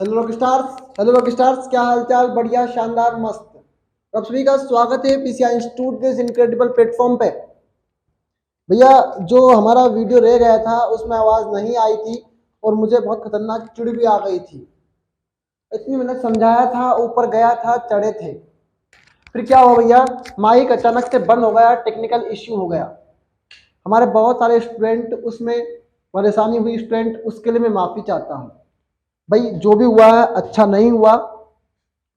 Hello rock stars, क्या हालचाल? बढ़िया, शानदार, मस्त। आप सभी का स्वागत है पीसीआई इंस्टीट्यूट के इस इनक्रेडिबल प्लेटफॉर्म पे। भैया, जो हमारा वीडियो रह गया था उसमें आवाज़ नहीं आई थी और मुझे बहुत खतरनाक चिढ़ भी आ गई थी। इतनी मैंने समझाया था, ऊपर गया था, चढ़े थे। फिर क्या हुआ भैया, माइक अचानक से बंद हो गया, टेक्निकल इश्यू हो गया। हमारे बहुत सारे स्टूडेंट उसमें परेशानी हुई, स्टूडेंट, उसके लिए मैं माफ़ी चाहता हूँ। भाई जो भी हुआ है अच्छा नहीं हुआ,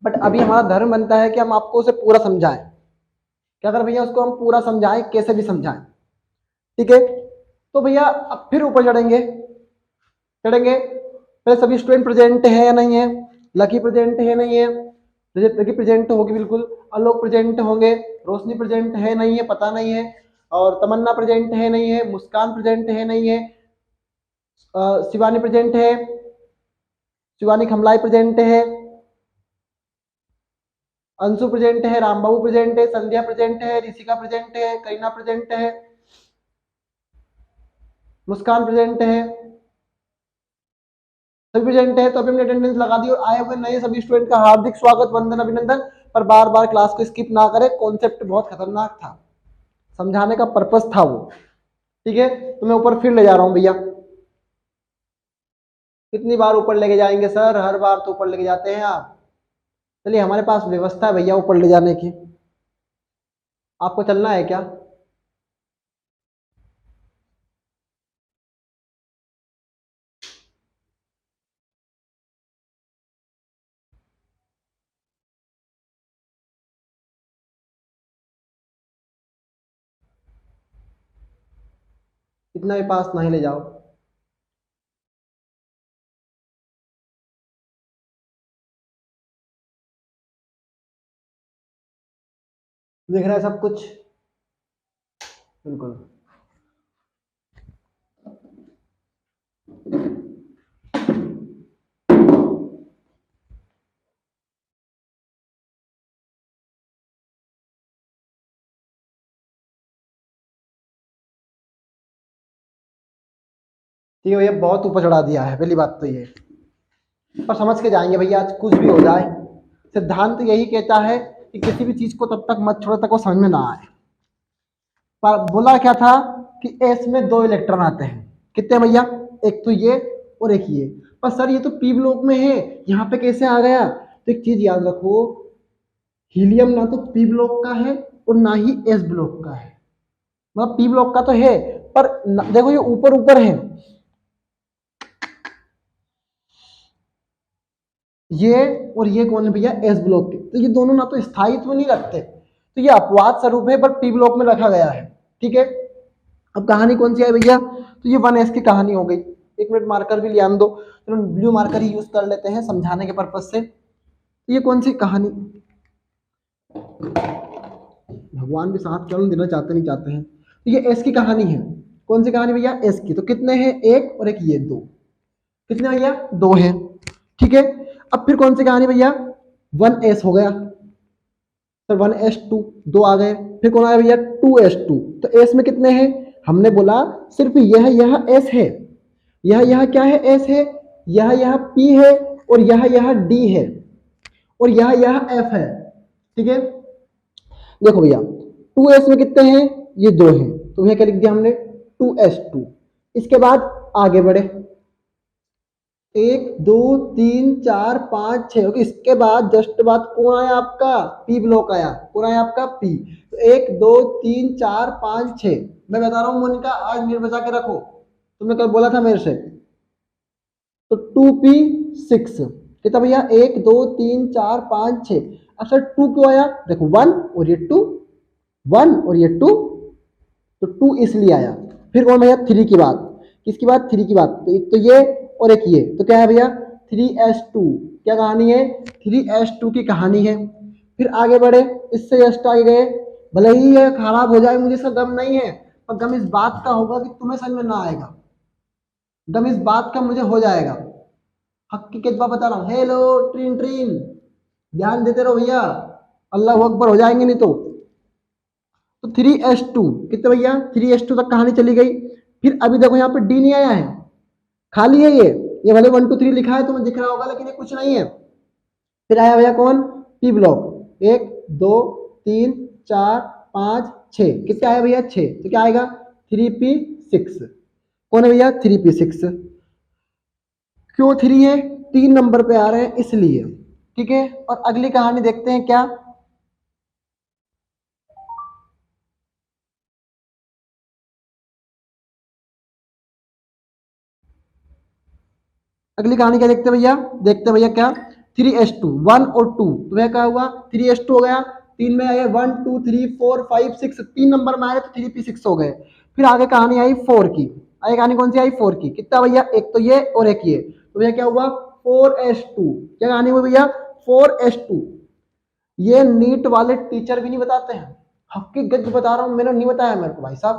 बट अभी हमारा धर्म बनता है कि हम आपको उसे पूरा समझाएं। क्या कर भैया, उसको हम पूरा समझाएं, कैसे भी समझाएं। ठीक है, तो भैया अब फिर ऊपर चढ़ेंगे। पहले सभी स्टूडेंट प्रेजेंट है या नहीं है? लकी प्रेजेंट है नहीं है? लकी प्रेजेंट होगी बिल्कुल। आलोक प्रेजेंट होंगे। रोशनी प्रेजेंट है नहीं है? पता नहीं है। और तमन्ना प्रेजेंट है नहीं है? मुस्कान प्रेजेंट है नहीं है? शिवानी प्रेजेंट है। शिवानी खमलाई प्रेजेंट है। अंशु प्रेजेंट है। रामबाबू प्रेजेंट है। संध्या प्रेजेंट है। ऋषिका प्रेजेंट है। करीना प्रेजेंट है। मुस्कान प्रेजेंट है। सभी प्रेजेंट है। तो अभी हमने अटेंडेंस लगा दी और आए हुए नए सभी स्टूडेंट का हार्दिक स्वागत, वंदन, अभिनंदन। पर बार बार क्लास को स्किप ना करें, कॉन्सेप्ट बहुत खतरनाक था, समझाने का पर्पस था वो। ठीक है, तो मैं ऊपर फिर ले जा रहा हूँ भैया। कितनी बार ऊपर लेके जाएंगे सर? हर बार तो ऊपर लेके जाते हैं आप। चलिए, हमारे पास व्यवस्था है भैया ऊपर ले जाने की। आपको चलना है क्या? इतना भी पास नहीं ले जाओ। देख रहा है सब कुछ? बिल्कुल। ठीक है भैया, बहुत ऊपर चढ़ा दिया है, पहली बात तो ये। पर समझ के जाएंगे भैया, आज कुछ भी हो जाए। सिद्धांत यही कहता है कि किसी भी चीज को तब तक मत छोड़ो तक वो समझ में ना आए। पर बोला क्या था कि एस में 2 इलेक्ट्रॉन आते हैं। कितने भैया? एक तो ये और एक ये। पर सर ये तो पी ब्लॉक में है, यहाँ पे कैसे आ गया? तो एक चीज याद रखो, हीलियम ना तो पी ब्लॉक का है और ना ही एस ब्लॉक का है। मतलब पी ब्लॉक का तो है, पर देखो ये ऊपर ऊपर है। ये और ये कौन है भैया? एस ब्लॉक के। तो ये दोनों ना तो स्थायित्व नहीं रखते, तो ये अपवाद स्वरूप है, बट पी ब्लॉक में रखा गया है। ठीक है, अब कहानी कौन सी है भैया? तो ये 1s की कहानी हो गई। 1 मिनट, मार्कर भी ले आने दो। चलो ब्लू मार्कर ही यूज कर लेते हैं समझाने के पर्पज से। तो ये कौन सी कहानी, भगवान भी साथ क्यों देना चाहते नहीं चाहते हैं। तो ये एस की कहानी है। कौन सी कहानी भैया? एस की। तो कितने हैं? एक और एक ये 2। कितने भैया? 2 है। ठीक है, अब फिर कौन सी कहानी भैया? 1s हो गया। सर 1s2, 2 आ गए। फिर कौन आया भैया? 2s2। तो s में कितने हैं? हमने बोला सिर्फ यह s है, यह क्या है? s है। यह p है और यह d है और यह f है। ठीक है, देखो भैया 2s में कितने हैं? ये 2 हैं, तो भैया क्या लिख दिया हमने? 2s2। इसके बाद आगे बढ़े, 1 2 3 4 5 6। ओके, इसके बाद जस्ट बाद कौन आया आपका? पी ब्लॉक आया। कौन आया आपका? पी। तो 1 2 3 4 5 6। मैं बता रहा हूँ मोनिका, आज मेरे बचा के रखो, तुमने कल बोला था मेरे से। तो 2p6 कितना भैया? 1 2 3 4 5 6। अब सर 2 क्यों आया? देखो 1 और ये 2, 1 और ये 2, तो 2 इसलिए आया। फिर कौन भैया? 3 की बात। किसकी बात? 3 की बात। तो एक तो ये और एक ये, तो क्या है भैया? 3s2। क्या कहानी है? 3s2 की कहानी है। फिर आगे बढ़े, इससे जस्ट आगे गए। भले ही ये खराब हो जाए, मुझे इसका गम नहीं है, पर गम इस बात का होगा कि तुम्हें समझ में ना आएगा। गम इस बात का मुझे हो जाएगा। हक की कितबा बता रहा हूँ। हेलो ट्रीन ट्रीन, ध्यान देते रहो भैया, अल्लाह अकबर हो जाएंगे नहीं तो 3s2 कितने भैया? 3s2 तक कहानी चली गई। फिर अभी देखो यहाँ पे डी नहीं आया है, खाली है ये। ये भले 1 2 3 लिखा है तुम्हें दिख रहा होगा, लेकिन ये कुछ नहीं है। फिर आया भैया कौन, पी ब्लॉक, 1 2 3 4 5 6, कितने आया भैया 6, तो क्या आएगा 3p6। कौन है भैया 3p6, क्यों 3 है, 3 नंबर पे आ रहे हैं इसलिए। ठीक है, और अगली कहानी देखते हैं क्या। अगली कहानी क्या देखते हैं भैया, देखते हैं भैया क्या 3s2, 1 और 2, तो भैया क्या हुआ 3s2 हो गया, 3 में आए 1 2 3 4 5 6, 3 नंबर में आए तो 3p6 हो गए। फिर आगे कहानी आई 4 की, आगे कहानी कौन सी आई 4 की, कितना भैया, एक तो ये और एक ये, तो भैया क्या हुआ 4s2, क्या कहानी हुई भैया 4s2। ये नीट वाले टीचर भी नहीं बताते हैं, हकीकत बता रहा हूँ, मैंने नहीं बताया मेरे को भाई साहब,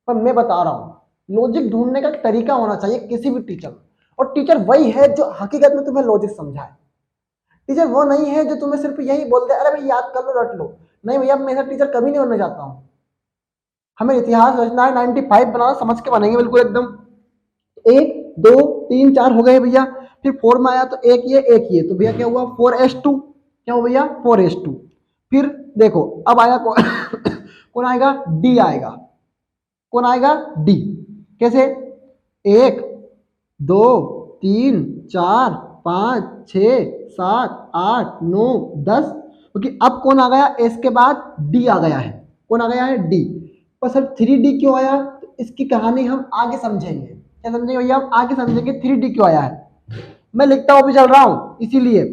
पर मैं बता रहा हूँ लॉजिक ढूंढने का तरीका होना चाहिए किसी भी टीचर, और टीचर वही है जो हकीकत में तुम्हें लॉजिक समझाए। टीचर वो नहीं है जो तुम्हें सिर्फ यही बोल दे अरे भाई याद कर लो रट लो। नहीं भैया, मैं ऐसा टीचर कभी नहीं बनना चाहता हूँ। हमें इतिहास रचना है, 95 बनाना, समझ के बनेंगे बिल्कुल एकदम। 1 2 3 4 हो गए भैया, फिर 4 में आया तो एक ये, तो भैया क्या हुआ 4s2, क्या हुआ भैया 4s2। फिर देखो अब आया कौन आएगा, डी आएगा, कौन आएगा डी, कैसे 1 2 3 4 5 6 7 8 9 10, क्योंकि अब कौन आ गया एस के बाद डी आ गया है, कौन आ गया है डी। पर सर 3D क्यों आया, तो इसकी कहानी हम आगे समझेंगे। क्या समझेंगे भैया, हम आगे समझेंगे 3D क्यों आया है, मैं लिखता हुआ भी चल रहा हूं इसीलिए।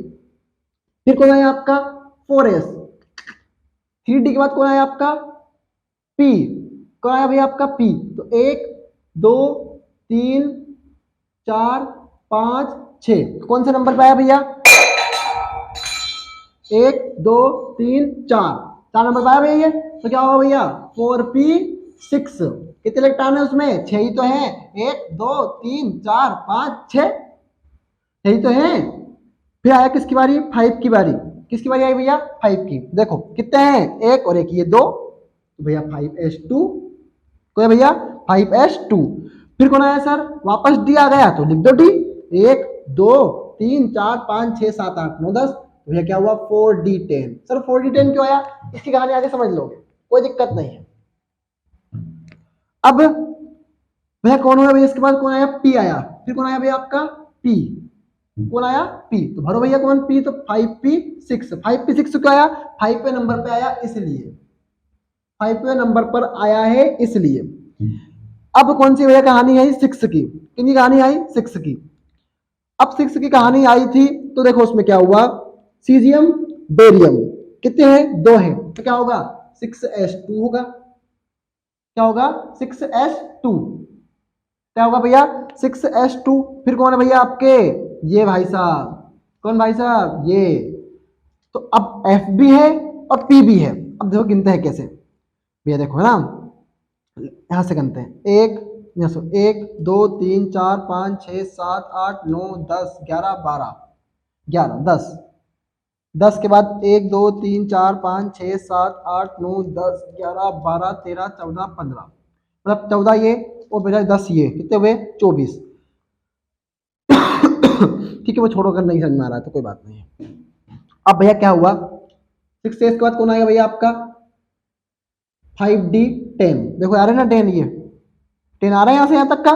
फिर कौन आया आपका 4s, 3D के बाद कौन आया आपका P, कौन आया भैया आपका P, तो 1 2 3 4 5 6, कौन से नंबर पे आया भैया 1 2 3 4, 4 नंबर पे आया भैया ये, तो क्या होगा भैया 4p6, कितने इलेक्ट्रॉन है उसमें 6 ही तो है, 1 2 3 4 5 6, यही तो है। फिर आया किसकी बारी 5 की बारी, किसकी बारी आई भैया 5 की, देखो कितने हैं एक और एक ये 2, तो भैया 5s2, को भैया 5s2। फिर कौन आया सर वापस डी आ गया, तो लिख दो डी, 1 2 3 4 5 6 7 8 9 10, तो भैया क्या हुआ 4d10। सर 4d10 क्यों आया, इसकी कहानी आगे समझ लोगे, कोई दिक्कत नहीं है। अब भैया कौन हुआ भैया, इसके बाद कौन आया पी आया, फिर कौन आया भैया आपका पी, कौन आया पी, तो भरो भैया कौन पी, तो 5p6, 5p6 क्यों आया 5 पे नंबर पे आया इसलिए, 5वें नंबर पर आया है इसलिए। अब कौन सी भैया कहानी आई 6 की, कितनी कहानी आई 6 की। अब 6 की कहानी आई थी तो देखो उसमें क्या हुआ, सीजियम बेरियम कितने हैं 2 हैं, तो क्या होगा 6s2 होगा, क्या होगा 6s2, क्या होगा भैया 6s2। फिर कौन है भैया आपके ये भाई साहब, कौन भाई साहब ये, तो अब F भी है और P भी है। अब देखो गिनते हैं कैसे भैया, देखो है ना यहां से गिनते हैं, 1 2 3 4 5 6 7 8 9 10 11 12 11 10, 10 के बाद 1 2 3 4 5 6 7 8 9 10 11 12 13 14 15, मतलब 14 ये और बेटा 10 ये, कितने हुए 24। ठीक है वो छोड़ो, अगर नहीं समझ में आ रहा है तो कोई बात नहीं है। अब भैया क्या हुआ 6s के बाद कौन आएगा भैया आपका 5d10, देखो आ रहे ना 10, ये 10 आ रहा है यहां से यहां तक का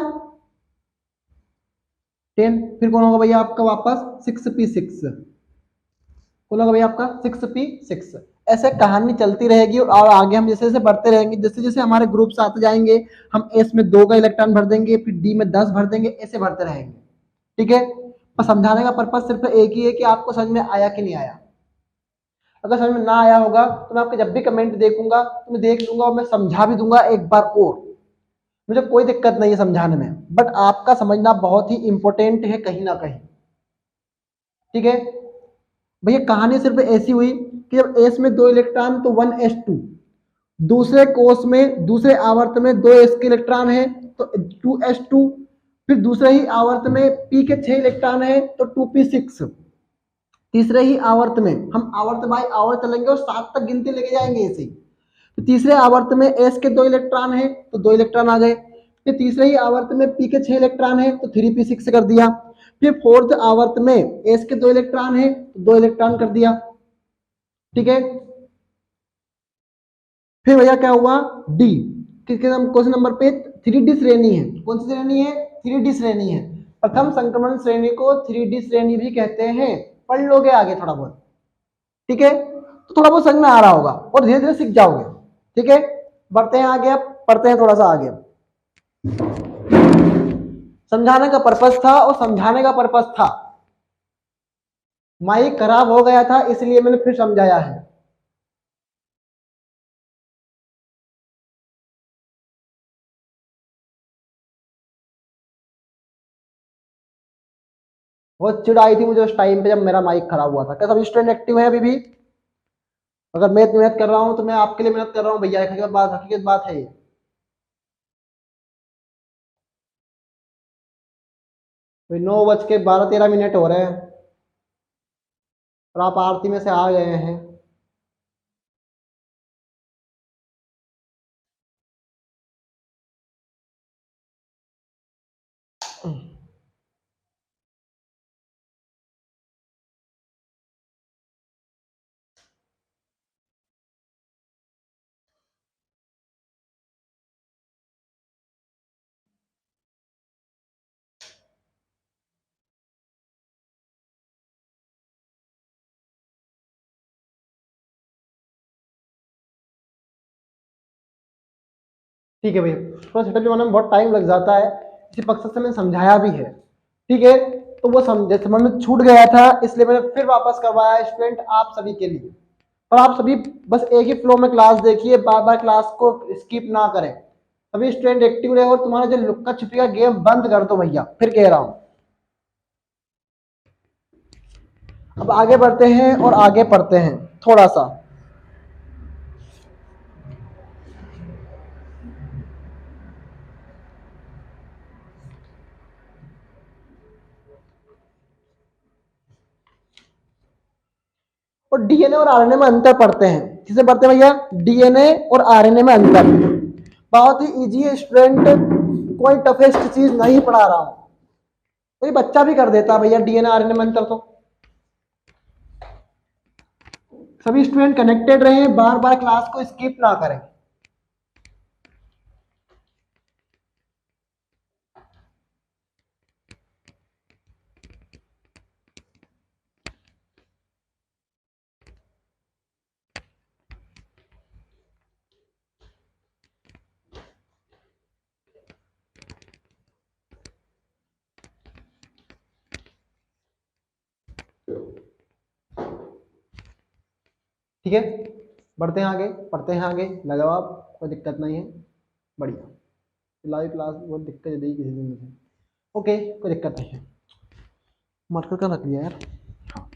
10। फिर कौन होगा भैया आपका वापस 6p6, कौन होगा भैया आपका 6p6। ऐसे कहानी चलती रहेगी और आगे हम जैसे जैसे बढ़ते रहेंगे, जैसे जैसे हमारे ग्रुप्स आते जाएंगे, हम एस में 2 का इलेक्ट्रॉन भर देंगे, फिर डी में 10 भर देंगे, ऐसे भरते रहेंगे। ठीक है, पर समझाने का पर्पज सिर्फ एक ही है कि आपको समझ में आया कि नहीं आया। अगर समझ में ना आया होगा तो मैं आपके जब भी कमेंट देखूंगा तो मैं देख लूंगा और मैं समझा भी दूंगा एक बार और, मुझे कोई दिक्कत नहीं है समझाने में, बट आपका समझना बहुत ही इंपॉर्टेंट है कहीं ना कहीं। ठीक है भैया, कहानी सिर्फ ऐसी हुई कि जब एस में 2 इलेक्ट्रॉन तो 1s2, दूसरे कोष में दूसरे आवर्त में 2s के इलेक्ट्रॉन है तो 2s2, फिर दूसरे ही आवर्त में p के 6 इलेक्ट्रॉन है तो 2p6, तीसरे ही आवर्त में हम आवर्त बाय आवर्त चलेंगे और 7 तक गिनती लेके जाएंगे ऐसे ही। तो तीसरे आवर्त में s के 2 इलेक्ट्रॉन है तो 2 इलेक्ट्रॉन आ गए, फिर तीसरे ही आवर्त में पी के 6 इलेक्ट्रॉन है तो 3p6 कर दिया। फिर फोर्थ आवर्त में एस के 2 इलेक्ट्रॉन है तो 2 इलेक्ट्रॉन कर दिया। ठीक है, फिर भैया क्या हुआ, डी किसके क्वेश्चन नंबर पे 3D श्रेणी है। कौन सी श्रेणी है, 3D श्रेणी है। प्रथम संक्रमण श्रेणी को 3D श्रेणी भी कहते हैं। पढ़ लोगे आगे थोड़ा बहुत, ठीक है, तो थोड़ा बहुत समझ में आ रहा होगा और धीरे धीरे सीख जाओगे। ठीक है, बढ़ते हैं आगे, अब पढ़ते हैं थोड़ा सा आगे। समझाने का पर्पस था और समझाने का पर्पस था, माइक खराब हो गया था इसलिए मैंने फिर समझाया है। बहुत चिढ़ आई थी मुझे उस टाइम पे जब मेरा माइक खराब हुआ था। क्या सभी स्टूडेंट एक्टिव है अभी भी? अगर मैं मेहनत कर रहा हूं तो मैं आपके लिए मेहनत कर रहा हूं भैया, हकीकत बात है ये। भाई 9:12-13 हो रहे हैं और आप आरती में से आ गए हैं। ठीक है भैया, थोड़ा सेटअप बनाने में बहुत टाइम लग जाता है, इसी मकसद से मैंने समझाया भी है। ठीक है, तो वो समझ में छूट गया था इसलिए मैंने फिर वापस करवाया स्टूडेंट आप सभी के लिए। और आप सभी बस एक ही फ्लो में क्लास देखिए, बार बार क्लास को स्किप ना करें। सभी स्टूडेंट एक्टिव रहे और तुम्हारा जो लुक्का छिपी का गेम बंद कर दो भैया, फिर कह रहा हूं। अब आगे बढ़ते हैं और आगे पढ़ते हैं थोड़ा सा। और डीएनए और आरएनए में अंतर पढ़ते हैं। किसे पढ़ते हैं भैया? डीएनए और आरएनए में अंतर। बहुत ही इजी है स्टूडेंट, कोई टफेस्ट चीज नहीं पढ़ा रहा हूं, कोई बच्चा भी कर देता भैया डीएनए आरएनए में अंतर। तो सभी स्टूडेंट कनेक्टेड रहे, बार बार क्लास को स्किप ना करें। ठीक है, बढ़ते हैं आगे, पढ़ते हैं आगे, लगाओ आप, कोई दिक्कत नहीं है, बढ़िया। लाइव क्लास बहुत दिक्कत दी किसी दिन मुझे, ओके कोई दिक्कत नहीं है। मार्कर का रख लिया यार। हाँ,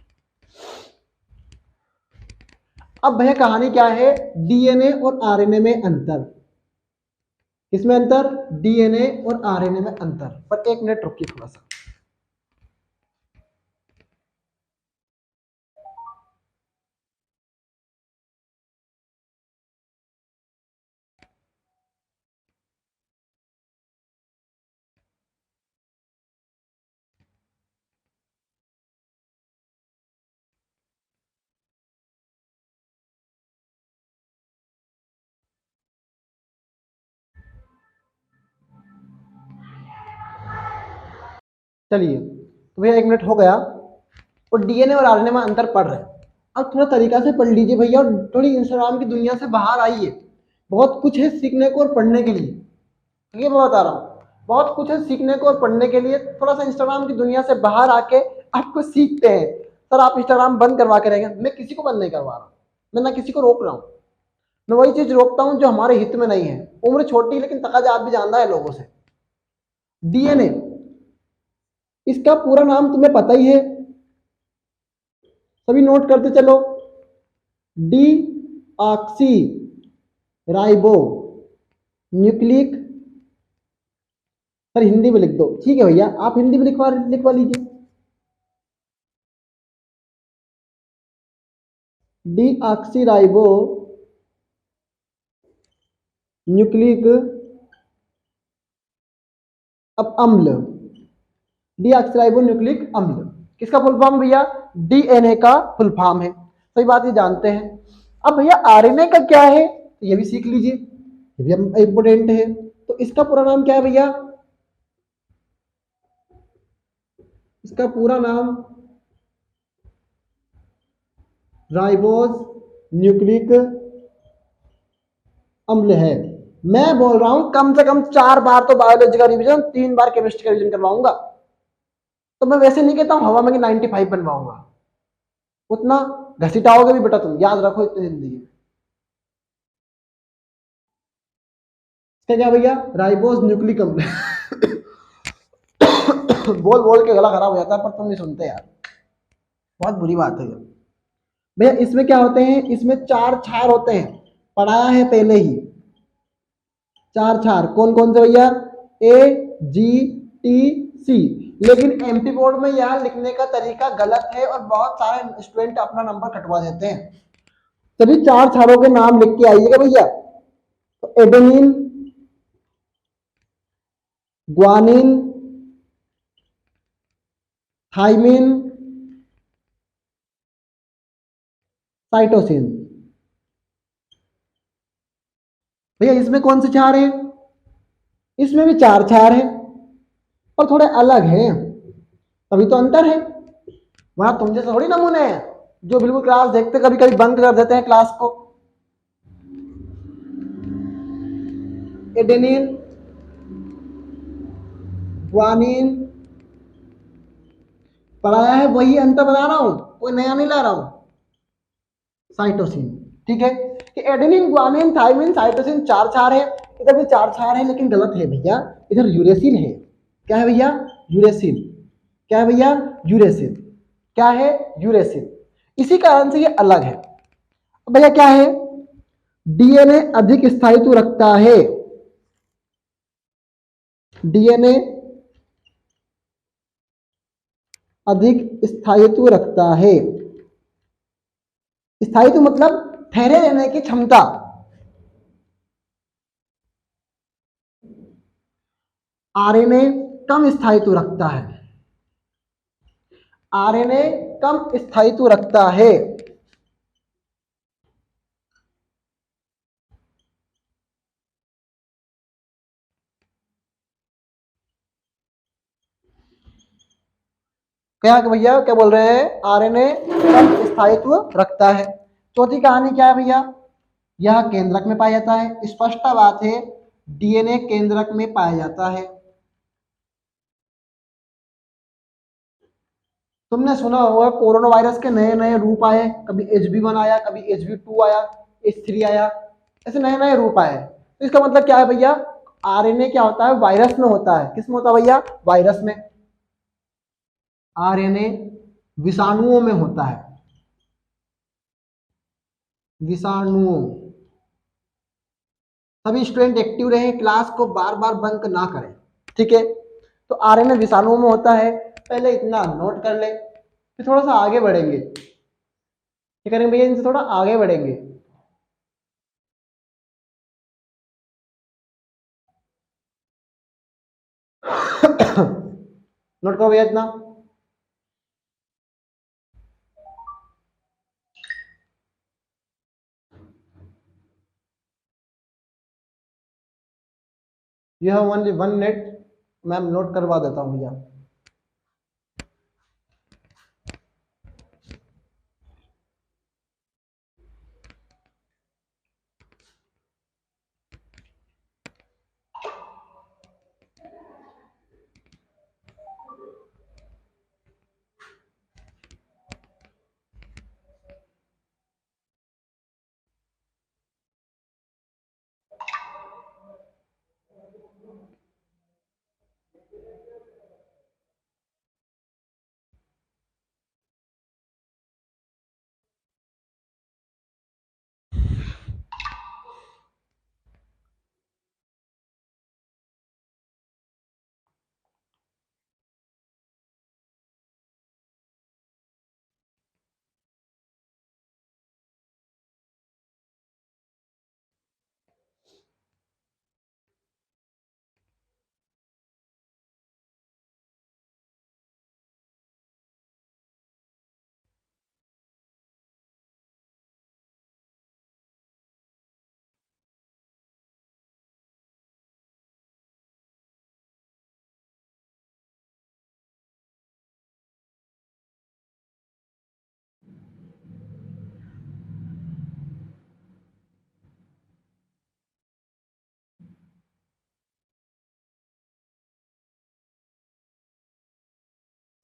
अब भैया कहानी क्या है, डीएनए और आरएनए में अंतर। किसमें अंतर? डीएनए और आरएनए में अंतर। पर एक मिनट रुकिए थोड़ा सा। चलिए, तो भैया 1 मिनट हो गया और डीएनए और आरएनए में अंतर पढ़ रहे हैं। अब थोड़ा तरीका से पढ़ लीजिए भैया और थोड़ी इंस्टाग्राम की दुनिया से बाहर आइए। बहुत कुछ है सीखने को और पढ़ने के लिए, ये मैं बता रहा हूँ। बहुत कुछ है सीखने को और पढ़ने के लिए, थोड़ा सा इंस्टाग्राम की दुनिया से बाहर आके आपको सीखते हैं। सर आप इंस्टाग्राम बंद करवा के रहेंगे, मैं किसी को बंद नहीं करवा रहा, मैं ना किसी को रोक रहा हूँ। मैं वही चीज रोकता हूँ जो हमारे हित में नहीं है। उम्र छोटी लेकिन तकाजा आप भी जानता है लोगों से। डीएनए, इसका पूरा नाम तुम्हें पता ही है, सभी नोट करते चलो। D oxy ribo nucleic, sir Hindi में लिख दो, ठीक है भैया आप हिंदी में लिखवा लीजिए। डी ऑक्सी राइबो न्यूक्लिक अब अम्ल, डीऑक्सीराइबो न्यूक्लिक अम्ल, किसका फुल फॉर्म भैया? डीएनए का फुल फॉर्म है। सही बात, ये जानते हैं। अब भैया आरएनए का क्या है, तो ये भी सीख लीजिए, ये भी इंपोर्टेंट है। तो इसका पूरा नाम क्या है भैया? इसका पूरा नाम राइबोज न्यूक्लिक अम्ल है। मैं बोल रहा हूं कम से कम 4 बार तो बायोलॉजी का रिवीजन, 3 बार केमिस्ट्री का रिवीजन करवाऊंगा। तो मैं वैसे नहीं कहता हूं हवा में 95 बनवाऊंगा, उतना घसीटाओगे भी बेटा, तुम याद रखो इतनी जिंदगी। इसका क्या भैया? राइबोज न्यूक्लिक अम्ल। बोल बोल के गला खराब हो जाता है, पर तुम नहीं सुनते यार, बहुत बुरी बात है ये। भैया इसमें क्या होते हैं? इसमें 4 क्षार होते हैं, पढ़ाया है पहले ही। 4 क्षार कौन कौन से भैया? ए, जी, टी, सी। लेकिन एमपी बोर्ड में यह लिखने का तरीका गलत है और बहुत सारे स्टूडेंट अपना नंबर कटवा देते हैं। सभी 4 क्षारों के नाम लिख के आइएगा भैया। तो एडेनिन, ग्वानिन, थाइमिन, साइटोसिन। भैया इसमें कौन से क्षार है? इसमें भी 4 क्षार है, और थोड़े अलग हैं, तभी तो अंतर है। वहां तुम जैसे थोड़ी नमूने हैं जो बिल्कुल क्लास देखते कभी कभी बंद कर देते हैं क्लास को। एडेनिन, ग्वानिन, पढ़ाया है वही अंतर बना रहा हूं, कोई नया नहीं ला रहा हूं। साइटोसिन, ठीक है। कि एडेनिन, ग्वानिन, थाइमिन, साइटोसिन 4 क्षार है। इधर भी 4 क्षार है, लेकिन गलत है भैया, इधर यूरेसिल है। क्या है भैया? यूरेसिल। क्या है भैया? यूरेसिल। क्या है? यूरेसिल। इसी कारण से ये अलग है। भैया क्या है? डीएनए अधिक स्थायित्व रखता है। डीएनए अधिक स्थायित्व रखता है। स्थायित्व मतलब ठहरे रहने की क्षमता। आरएनए कम स्थायित्व रखता है। आरएनए कम स्थायित्व रखता है। क्या भैया क्या बोल रहे हैं? आरएनए कम स्थायित्व रखता है। चौथी कहानी क्या है भैया? यह केंद्रक में पाया जाता है। स्पष्ट बात है, डीएनए केंद्रक में पाया जाता है। तुमने सुना होगा कोरोना वायरस के नए नए रूप आए, कभी HB1 आया, कभी HB2 आया, H3 आया, ऐसे नए नए रूप आए। तो इसका मतलब क्या है भैया? आरएनए क्या होता है? वायरस में होता है। किस में होता है भैया? वायरस में। आरएनए विषाणुओं में होता है। विषाणुओं। सभी स्टूडेंट एक्टिव रहे, क्लास को बार बार बंक ना करें, ठीक है। तो आरएनए विषाणुओं में होता है। पहले इतना नोट कर ले, फिर थोड़ा सा आगे बढ़ेंगे। क्या करेंगे भैया? इनसे थोड़ा आगे बढ़ेंगे। नोट करो भैया इतना। You have only 1 minute. मैं नोट करवा देता हूँ भैया।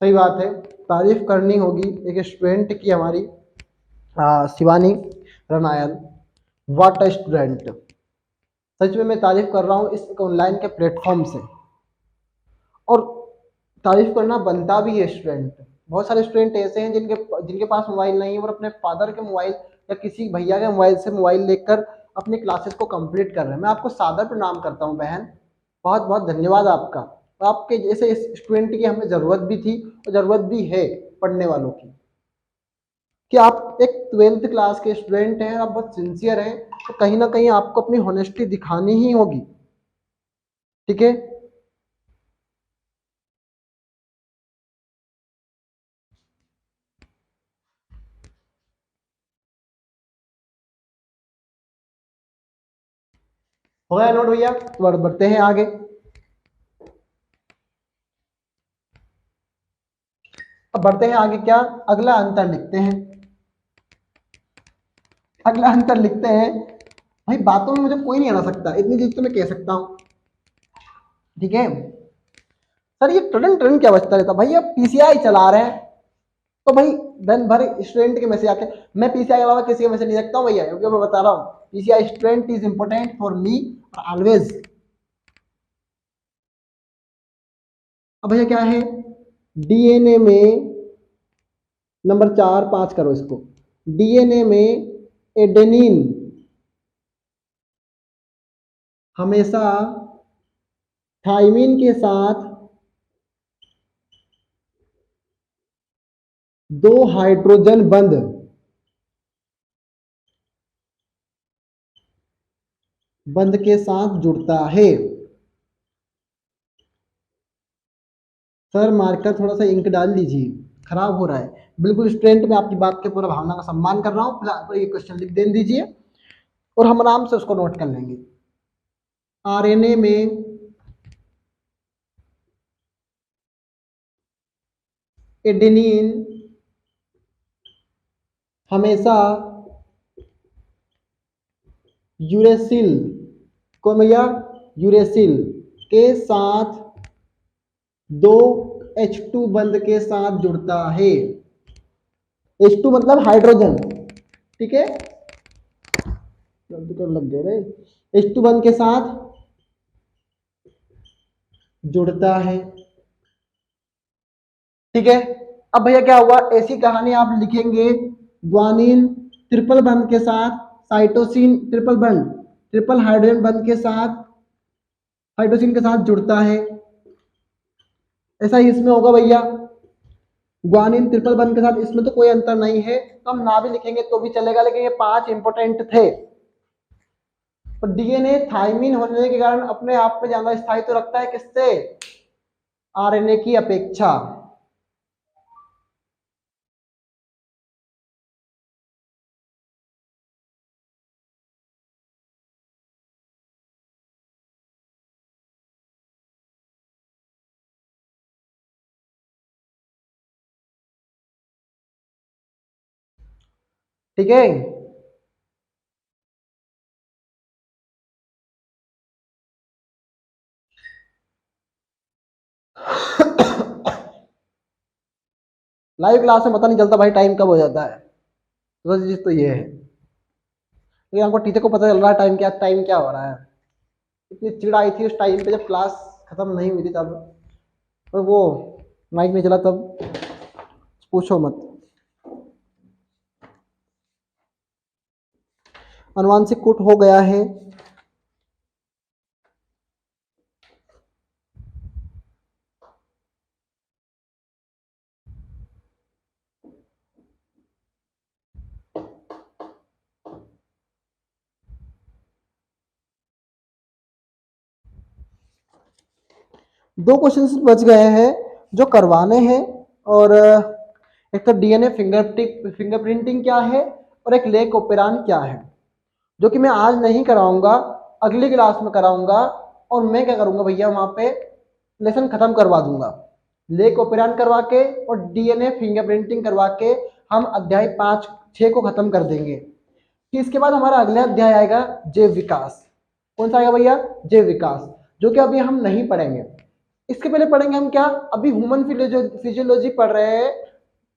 सही बात है, तारीफ करनी होगी एक स्टूडेंट की हमारी शिवानी रनायल। व्हाट अ स्टूडेंट, सच में मैं तारीफ कर रहा हूँ इस ऑनलाइन के प्लेटफॉर्म से, और तारीफ करना बनता भी है स्टूडेंट। बहुत सारे स्टूडेंट ऐसे हैं जिनके जिनके पास मोबाइल नहीं है और अपने फादर के मोबाइल या किसी भैया के मोबाइल से मोबाइल लेकर अपनी क्लासेस को कंप्लीट कर रहे हैं। मैं आपको सादर प्रणाम करता हूँ बहन, बहुत बहुत धन्यवाद आपका। और आपके जैसे स्टूडेंट की हमें ज़रूरत भी थी और ज़रूरत भी है पढ़ने वालों की, कि आप एक 12th क्लास के स्टूडेंट हैं, आप बहुत सिंसियर हैं, तो कहीं ना कहीं आपको अपनी होनेस्टी दिखानी ही होगी। ठीक है, हो गया नोट भैया? तो बढ़ते हैं आगे। अब बढ़ते हैं आगे, क्या अगला अंतर लिखते हैं। अगला अंतर लिखते हैं। भाई बातों में मुझे कोई नहीं हरा सकता, इतनी चीज तो मैं कह सकता हूँ। ठीक है सर, ये टर्न टर्न क्या बचता रहता भाई, अब पीसीआई चला रहे हैं तो भाई दिन भर स्टूडेंट के मैसेज आते हैं। मैं पीसीआई के अलावा किसी के मैसेज नहीं रखता हूँ भैया, क्योंकि मैं बता रहा हूँ PCI student is important for me always. अब भैया क्या है, डीएनए में नंबर 4 5 करो इसको। डीएनए में एडेनिन हमेशा थाइमिन के साथ 2 हाइड्रोजन बंध के साथ जुड़ता है। सर मार्कर थोड़ा सा इंक डाल दीजिए, खराब हो रहा है। बिल्कुल स्टूडेंट, मैं आपकी बात के पूरा भावना का सम्मान कर रहा हूँ, ये क्वेश्चन लिख दे दीजिए और हम आराम से उसको नोट कर लेंगे। आरएनए में एडेनिन हमेशा यूरेसिल को भैया यूरेसिल के साथ 2 H2 बंध के साथ जुड़ता है। H2 मतलब हाइड्रोजन, ठीक है, जल्दी कर लग गए रे। H2 बंध के साथ जुड़ता है। ठीक है, अब भैया क्या हुआ, ऐसी कहानी आप लिखेंगे। ग्वानिन ट्रिपल बंध के साथ, साइटोसिन ट्रिपल बंध, ट्रिपल हाइड्रोजन बंध के साथ हाइड्रोसिन के साथ जुड़ता है। ऐसा ही इसमें होगा भैया, ग्वानिन ट्रिपल बंध के साथ, इसमें तो कोई अंतर नहीं है, तो हम ना भी लिखेंगे तो भी चलेगा, लेकिन ये 5 इंपोर्टेंट थे। तो डीएनए थाइमिन होने के कारण अपने आप में ज्यादा स्थायित्व रखता है किससे, आरएनए की अपेक्षा। ठीक है, लाइव क्लास में पता नहीं चलता भाई टाइम कब हो जाता है, तो चीज तो ये है, लेकिन आपको टीचर को पता चल रहा है टाइम क्या हो रहा है। इतनी चिड़ आई थी उस टाइम पे जब क्लास खत्म नहीं हुई थी तब, और वो माइक में चला तब, पूछो मत। अनुवांशिक कूट हो गया है। दो क्वेश्चन बच गए हैं जो करवाने हैं, और एक तो डीएनए फिंगरप्रिंटिंग क्या है और एक लेक ओपेरान क्या है, जो कि मैं आज नहीं कराऊंगा, अगली क्लास में कराऊंगा। और मैं क्या करूंगा भैया, वहां पे लेसन खत्म करवा दूंगा, लेक ओपेरान करवा के और डीएनए फिंगरप्रिंटिंग करवा के हम अध्याय 5 6 को खत्म कर देंगे। कि इसके बाद हमारा अगला अध्याय आएगा जैव विकास। कौन सा आएगा भैया, जैव विकास, जो कि अभी हम नहीं पढ़ेंगे। इसके पहले पढ़ेंगे हम क्या, अभी ह्यूमन फिजियोलॉजी पढ़ रहे हैं,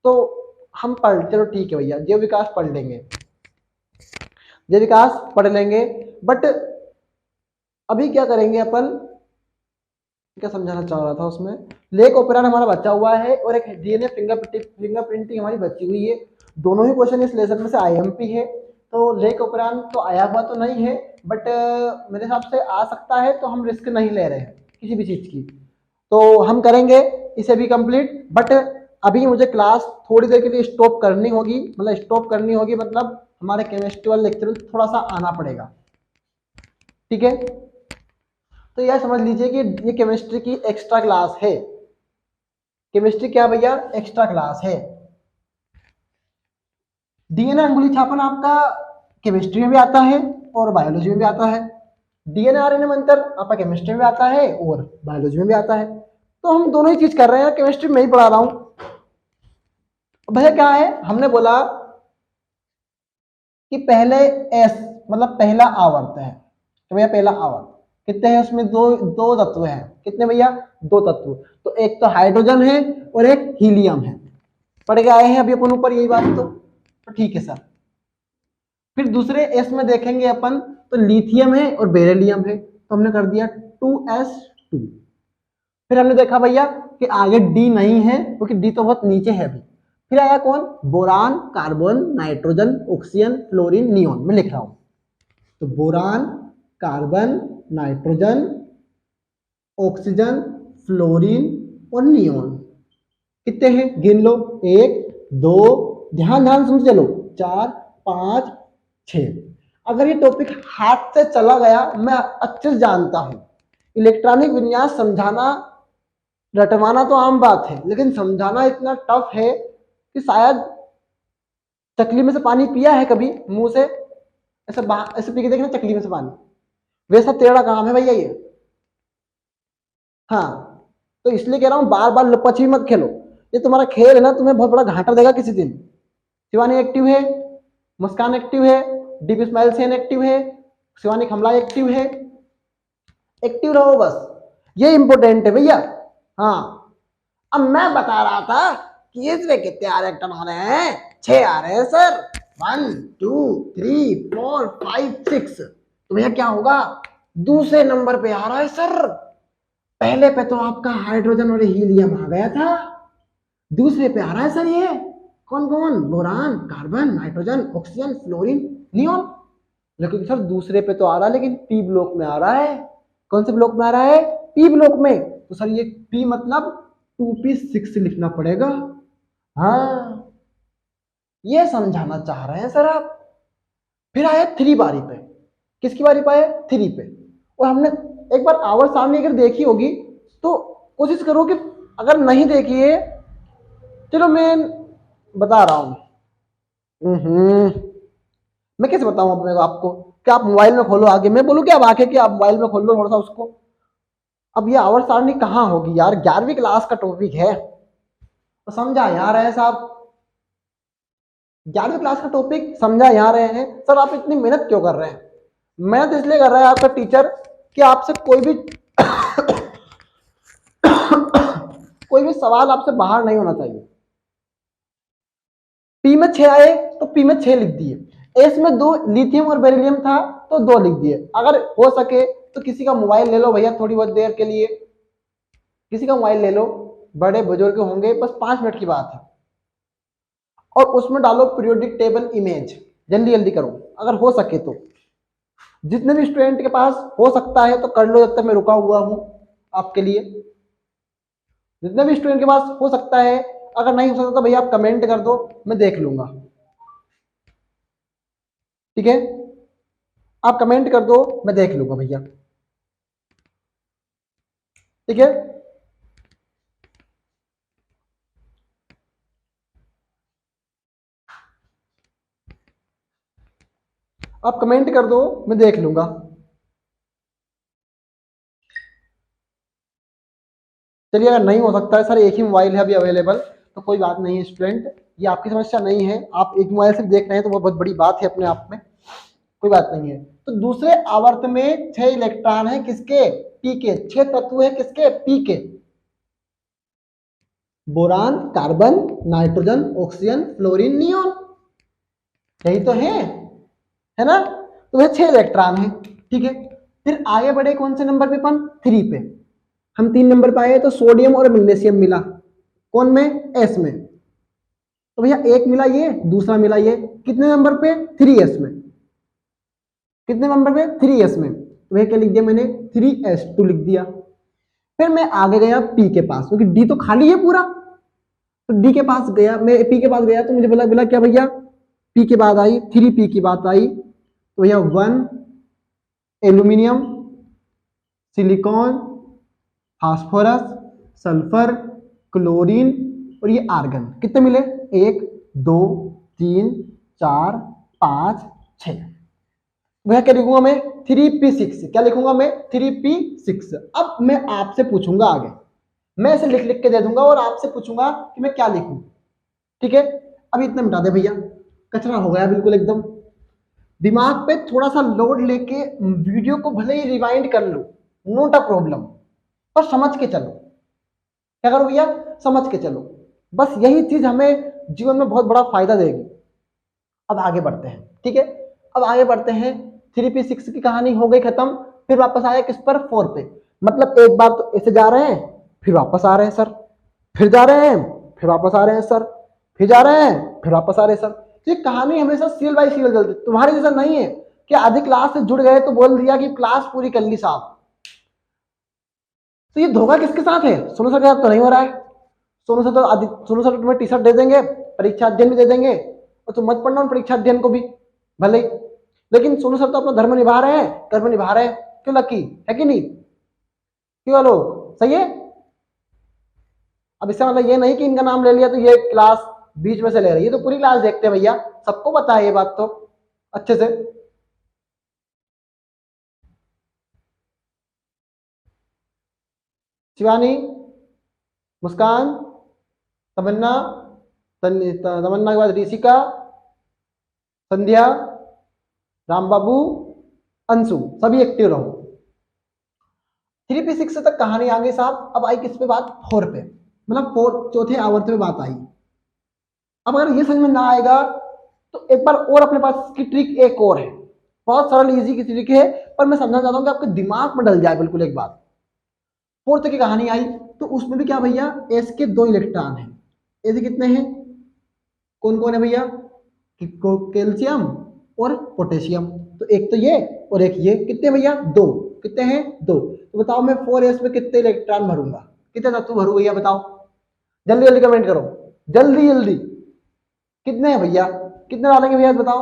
तो हम चलो ठीक है भैया, जैव विकास पढ़ लेंगे, जैव विकास पढ़ लेंगे। बट अभी क्या करेंगे अपन, क्या समझाना चाह रहा था उसमें, लेक ओपेरॉन हमारा बचा हुआ है और एक डीएनए फिंगरप्रिंटिंग हमारी बची हुई है। दोनों ही क्वेश्चन इस लेसन में से आईएमपी है, तो लेक ओपेरॉन तो आया हुआ तो नहीं है, बट मेरे हिसाब से आ सकता है, तो हम रिस्क नहीं ले रहे हैं किसी भी चीज की, तो हम करेंगे इसे भी कंप्लीट। बट अभी मुझे क्लास थोड़ी देर के लिए स्टॉप करनी होगी, मतलब हमारे केमिस्ट्री वाले लेक्चर में थोड़ा सा आना पड़ेगा, ठीक है। तो यह समझ लीजिए कि ये केमिस्ट्री की एक्स्ट्रा क्लास है, केमिस्ट्री क्या भैया, एक्स्ट्रा क्लास है। डीएनए अंगुली छापन आपका केमिस्ट्री में भी आता है और बायोलॉजी में भी आता है, डीएनए आरएनए मंतर आपका केमिस्ट्री में भी आता है और बायोलॉजी में भी आता है, तो हम दोनों ही चीज कर रहे हैं, केमिस्ट्री में ही पढ़ा रहा हूं। भैया क्या है, हमने बोला कि पहले एस मतलब पहला आवर्त है, तो भैया पहला आवर्त कितने हैं, उसमें दो तत्व हैं, कितने भैया, दो तत्व, तो एक तो हाइड्रोजन है और एक हीलियम है, पढ़ के आए हैं अभी अपन ऊपर यही बात, तो ठीक है सर। फिर दूसरे एस में देखेंगे अपन, तो लिथियम है और बेरिलियम है, तो हमने कर दिया 2s2। फिर हमने देखा भैया कि आगे डी नहीं है, क्योंकि डी तो बहुत नीचे है अभी। फिर आया कौन, boron, carbon, nitrogen, oxygen, fluorine, neon, मैं लिख रहा हूं, तो boron, carbon, nitrogen, oxygen, fluorine और नियोन कितने हैं, गिन लो, 1 2, ध्यान सुन चलो, 4 5 6। अगर ये टॉपिक हाथ से चला गया, मैं अच्छे से जानता हूं, इलेक्ट्रॉनिक विन्यास समझाना रटवाना तो आम बात है, लेकिन समझाना इतना टफ है कि शायद चकली में से पानी पिया है कभी मुंह से, ऐसे पी के देखना चकली में से पानी, वैसा तेरा काम है भैया ये। हाँ, तो इसलिए कह रहा हूं बार बार लुपाछी मत खेलो, ये तुम्हारा खेल है ना, तुम्हें बहुत बड़ा घाटा देगा किसी दिन। शिवानी एक्टिव है, मुस्कान एक्टिव है, डीप स्माइल सेन एक्टिव है, शिवानी खमला एक्टिव है, एक्टिव रहो बस, ये इंपॉर्टेंट है भैया। हाँ, अब मैं बता रहा था कि इसमें कितने आ रहे आ रहे हैं, 6 आ रहे हैं सर, 1 2 3 4 5 6, तो भैया क्या होगा, दूसरे नंबर पे आ रहा है सर, पहले पे तो आपका हाइड्रोजन और हीलियम आ गया था, दूसरे पे आ रहा है सर ये कौन कौन, boron, carbon, nitrogen, oxygen, fluorine, neon. लेकिन सर दूसरे पे तो आ रहा है, लेकिन पी ब्लॉक में आ रहा है, कौन से ब्लॉक में आ रहा है, पी ब्लॉक में, तो सर ये पी मतलब 2p6 लिखना पड़ेगा। हाँ, ये समझाना चाह रहे हैं सर आप। फिर आया 3 बारी पे, किसकी बारी पे आया, 3 पे, और हमने एक बार आवर सारणी अगर देखी होगी, तो कोशिश करो कि अगर नहीं देखी है, चलो मैं बता रहा हूं, मैं कैसे बताऊं अपने को आपको, क्या आप मोबाइल में खोलो आगे, मैं बोलूं कि आप आके कि आप मोबाइल में खोल लो थोड़ा सा उसको। अब ये आवर सारणी कहाँ होगी यार, 11वीं क्लास का टॉपिक है, तो समझा यहाँ रहे साहब, 11वीं क्लास का टॉपिक समझा यहाँ रहे हैं सर, आप इतनी मेहनत क्यों कर रहे हैं, मेहनत इसलिए कर रहा है आपका टीचर कि आपसे कोई भी सवाल आपसे बाहर नहीं होना चाहिए। पी में 6 आए तो पी में 6 लिख दिए, एस में 2 लिथियम और बेरिलियम था तो 2 लिख दिए। अगर हो सके तो किसी का मोबाइल ले लो भैया, थोड़ी बहुत देर के लिए किसी का मोबाइल ले लो, बड़े बुजुर्ग होंगे, बस 5 मिनट की बात है, और उसमें डालो पीरियोडिक टेबल इमेज, जल्दी जल्दी करो अगर हो सके तो, जितने भी स्टूडेंट के पास हो सकता है तो कर लो, जब तक मैं रुका हुआ हूं आपके लिए, जितने भी स्टूडेंट के पास हो सकता है, अगर नहीं हो सकता तो भैया आप कमेंट कर दो, मैं देख लूंगा, ठीक है, आप कमेंट कर दो, मैं देख लूंगा भैया, ठीक है। आप कमेंट कर दो, मैं देख लूंगा। चलिए, अगर नहीं हो सकता है सर, एक ही मोबाइल है अभी अवेलेबल, तो कोई बात नहीं है स्टूडेंट, ये आपकी समस्या नहीं है, आप एक मोबाइल से देख रहे हैं तो वो बहुत बड़ी बात है अपने आप में, कोई बात नहीं है। तो दूसरे आवर्त में 6 इलेक्ट्रॉन है किसके, पी के, 6 तत्व है किसके, पी के, boron, carbon, nitrogen, oxygen, fluorine, neon, यही तो है ना। तो वह 6 इलेक्ट्रॉन है। ठीक है, फिर आगे बढ़े कौन से नंबर पे अपन, 3 पे। हम 3 नंबर पे आए तो सोडियम और मैग्नीशियम मिला, कौन में, एस में। तो भैया एक मिला ये, दूसरा मिला ये, कितने नंबर पे, 3s में। कितने नंबर पे, 3s में। तो भैया क्या लिख दिया मैंने, 3s2 लिख दिया। फिर मैं आगे गया पी के पास, क्योंकि डी तो खाली है पूरा। तो डी के पास गया, मैं पी के पास गया तो मुझे बोला क्या भैया, पी के बाद आई 3p की बात आई, तो भैया 1 aluminium, silicon, phosphorus, sulphur, chlorine और ये आर्गन, कितने मिले, 1 2 3 4 5 6। वह क्या लिखूंगा मैं, 3p6। क्या लिखूंगा मैं, 3p6। अब मैं आपसे पूछूंगा आगे, मैं इसे लिख लिख के दे दूंगा और आपसे पूछूंगा कि मैं क्या लिखूं। ठीक है, अब इतना मिटा दे भैया, कचरा हो गया बिल्कुल एकदम। दिमाग पे थोड़ा सा लोड लेके वीडियो को भले ही रिवाइंड कर लो, नोट अ प्रॉब्लम, पर समझ के चलो। क्या करो भैया, समझ के चलो। बस यही चीज हमें जीवन में बहुत बड़ा फायदा देगी। अब आगे बढ़ते हैं। ठीक है, अब आगे बढ़ते हैं। 3p6 की कहानी हो गई खत्म। फिर वापस आया किस पर, 4 पे। मतलब एक बार तो ऐसे जा रहे हैं, फिर वापस आ रहे हैं सर, फिर जा रहे हैं, फिर वापस आ रहे हैं सर, फिर जा रहे हैं, फिर वापस आ रहे हैं सर। तो ये कहानी हमेशा सीरियल बाय सीरियल चलती। तुम्हारे जैसा नहीं है कि आधी क्लास से जुड़ गए तो बोल दिया कि क्लास पूरी कर ली साहब। तो ये धोखा किसके साथ है, सोनू सर के साथ तो नहीं हो रहा है। सोनू सर तुम्हें टी शर्ट दे देंगे, परीक्षा अध्ययन भी दे देंगे, और तुम मत पढ़ना उन परीक्षा अध्ययन को भी भले ही। लेकिन सोनू सर तो अपना धर्म निभा रहे हैं, कर्म निभा रहे हैं। क्यों लकी, है कि नहीं, क्यों लो, सही है। अब इसका मतलब ये नहीं कि इनका नाम ले लिया तो ये क्लास बीच में से ले रही है, तो पूरी क्लास देखते हैं भैया, सबको पता है ये बात तो अच्छे से। शिवानी, मुस्कान, तमन्ना, तमन्ना के बाद ऋषिका, संध्या, राम बाबू, अंशु, सभी एक्टिव रहो। 3p6 तक कहानी आ गई साहब। अब आई किस पे बात, 4 पे, मतलब 4 चौथे आवर्त में बात आई। अब अगर ये समझ में ना आएगा तो एक बार और अपने पास इसकी ट्रिक एक और है, बहुत सरल इजी की ट्रिक है, पर मैं समझना चाहता हूँ कि आपके दिमाग में डल जाए बिल्कुल एक बात। 4 की कहानी आई तो उसमें भी क्या भैया, एस के 2 इलेक्ट्रॉन है। एस कितने हैं, कौन कौन है भैया, कैल्शियम और पोटेशियम। तो एक तो ये और एक ये, कितने भैया, 2। कितने हैं, 2। तो बताओ मैं 4s में कितने इलेक्ट्रॉन भरूंगा, कितने तत्व भरू भैया, बताओ जल्दी जल्दी कमेंट करो, जल्दी जल्दी। कितने हैं भैया, कितने डालेंगे भैया बताओ,